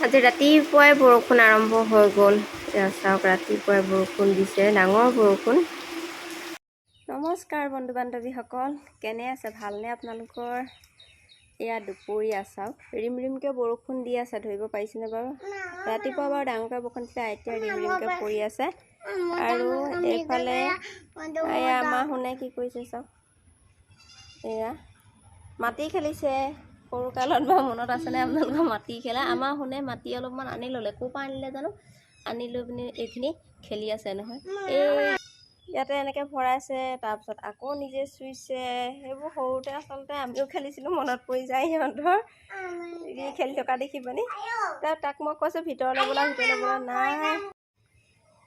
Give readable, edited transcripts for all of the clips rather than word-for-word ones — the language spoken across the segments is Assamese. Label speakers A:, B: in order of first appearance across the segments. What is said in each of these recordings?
A: আজি ৰাতিপুৱাই বৰষুণ আৰম্ভ হৈ গ'ল। এয়া চাওক ৰাতিপুৱাই বৰষুণ দিছে, ডাঙৰ বৰষুণ। নমস্কাৰ বন্ধু বান্ধৱীসকল, কেনে আছে? ভালনে আপোনালোকৰ? এয়া দুপৰীয়া চাওক, ৰিম ৰিমকৈ বৰষুণ দি আছে, ধৰিব পাৰিছেনে বাৰু? ৰাতিপুৱা বাৰু ডাঙৰকৈ বৰষুণ দিছিলে, এতিয়া ৰিম ৰিমকৈ পৰি আছে। আৰু এইফালে এয়া আমাৰ শুনে কি কৰিছে চাওক, এয়া মাটি খেলিছে। সৰু কালত বা মনত আছেনে আপোনালোকৰ মাটি খেলা? আমাৰ শুনে মাটি অলপমান আনি ল'লে, ক'ৰ পৰা আনিলে জানো, আনি লৈ পিনি এইখিনি খেলি আছে নহয়। এই ইয়াতে এনেকৈ ভৰাইছে, তাৰপিছত আকৌ নিজে চুইছে। সেইবোৰ সৰুতে আচলতে আমিও খেলিছিলোঁ, মনত পৰি যায় সিহঁতৰ খেলি থকা দেখি পানি। তাক মই কৈছোঁ ভিতৰলৈ বোলা, নাই।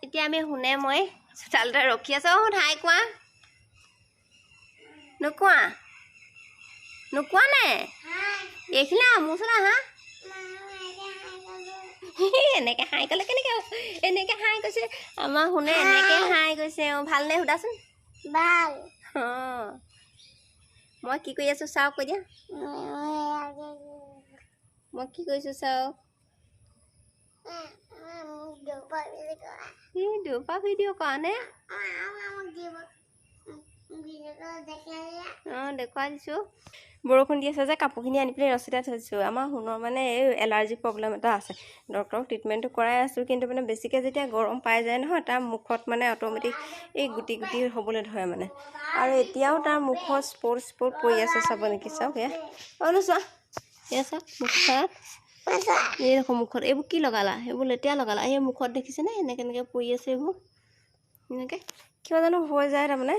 A: এতিয়া আমি শুনে মই চোতালতে ৰখি আছোঁ। শুন হাই কোৱা, নোকোৱা নোকোৱা নে? এইখিনি মোৰ ওচৰত আহা। এনেকৈ হাই ক'লে কেনেকৈ? এনেকৈ হাই কৈছে আমাৰ শুনে, এনেকৈ হাই কৈছে। অঁ ভালনে সোধাচোন? ভাল। অঁ মই কি কৰি আছোঁ চাওক, কৈ দিয়া। মই কি কৰিছোঁ চাওক। দুপা ভিডিঅ' কৰা নে? অঁ দেখুৱাই দিছোঁ। বৰষুণ দি আছে যে কাপোৰখিনি আনি পেলাই ৰছীতে থৈছোঁ। আমাৰ শুনৰ মানে এই এলাৰ্জি প্ৰব্লেম এটা আছে, ডক্টৰক ট্ৰিটমেণ্টটো কৰাই আছোঁ। কিন্তু মানে বেছিকৈ যেতিয়া গৰম পাই যায় নহয়, তাৰ মুখত মানে অট'মেটিক এই গুটি গুটি হ'বলৈ ধৰে মানে। আৰু এতিয়াও তাৰ মুখত স্পট পৰি আছে, চাব নেকি চাওক। এয়া অঁ চোৱা, এয়া চাওক মুখত, এই দেখোন মুখত এইবোৰ কি লগালা? এইবোৰ লেতেৰা লগালা। এই মুখত দেখিছেনে এনেকৈ এনেকৈ পৰি আছে এইবোৰ, এনেকৈ কিবা জানো হৈ যায়। তাৰমানে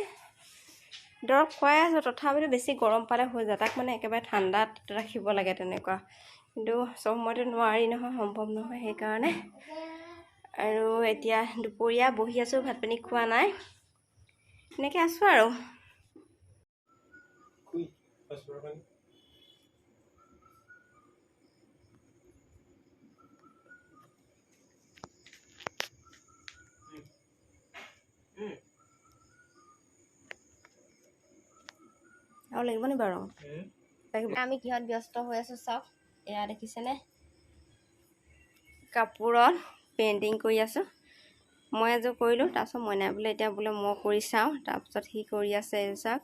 A: দৰৱ খুৱাই আছোঁ, তথাপিতো বেছি গৰম পালে হৈ যায়। তাক মানে একেবাৰে ঠাণ্ডাত ৰাখিব লাগে তেনেকুৱা, কিন্তু চব সময়তো নোৱাৰি নহয়, সম্ভৱ নহয়। সেইকাৰণে আৰু এতিয়া দুপৰীয়া বহি আছোঁ, ভাত পানী খোৱা নাই, এনেকৈ আছোঁ আৰু। আৰু লাগিব নি বাৰু? আমি কিহত ব্যস্ত হৈ আছোঁ চাওক। এয়া দেখিছেনে, কাপোৰত পেইণ্টিং কৰি আছোঁ। মই এযোৰ কৰিলোঁ, তাৰপিছত মইনাই বোলে এতিয়া বোলে মই কৰি চাওঁ, তাৰপিছত সি কৰি আছে। এই চাওক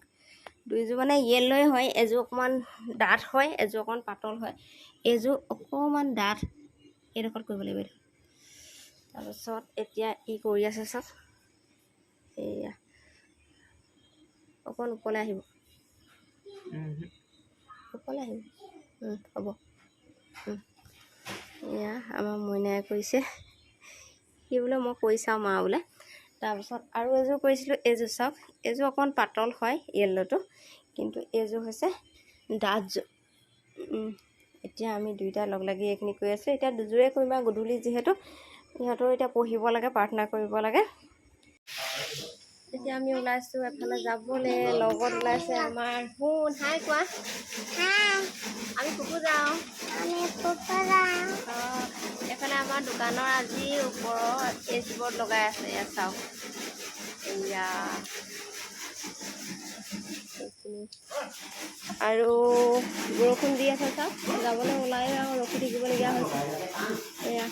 A: দুইযোৰ মানে য়েল্ল'ই হয়, এযোৰ অকণমান ডাঠ হয়, এযোৰ অকণমান পাতল হয়। এযোৰ অকণমান ডাঠ, এইডোখৰত কৰিব লাগিব। তাৰপিছত এতিয়া ই কৰি আছে চাওক, এয়া অকণ ওপৰলৈ আহিব, ওপৰলৈ আহিব, হ'ব। এয়া আমাৰ মইনাই কৰিছে, সি বোলে মই কৰি চাওঁ মা বোলে। তাৰপিছত আৰু এযোৰ কৰিছিলোঁ, এইযোৰ চাওক, এইযোৰ অকণমান পাতল হয় য়েল্ল'টো, কিন্তু এইযোৰ হৈছে ডাঠযোৰ। এতিয়া আমি দুইটা লগ লাগি এইখিনি কৰি আছোঁ। এতিয়া দুযোৰে কৰিম আৰু গধূলি যিহেতু ইহঁতৰ এতিয়া পঢ়িব লাগে, প্ৰাৰ্থনা কৰিব লাগে। এতিয়া আমি ওলাইছোঁ এফালে যাবলৈ, লগত ওলাইছে আমাৰ শুন। হাই কোৱা। আমি ফুকু যাওঁ, এইফালে আমাৰ দোকানৰ আজি ওপৰত এইচ বৰ্ড লগাই আছে। ইয়াত চাওক, এয়া আৰু বৰষুণ দি আছে চাওক, যাবলৈ ওলাই আৰু ৰখি থাকিবলগীয়া হৈছে। এয়া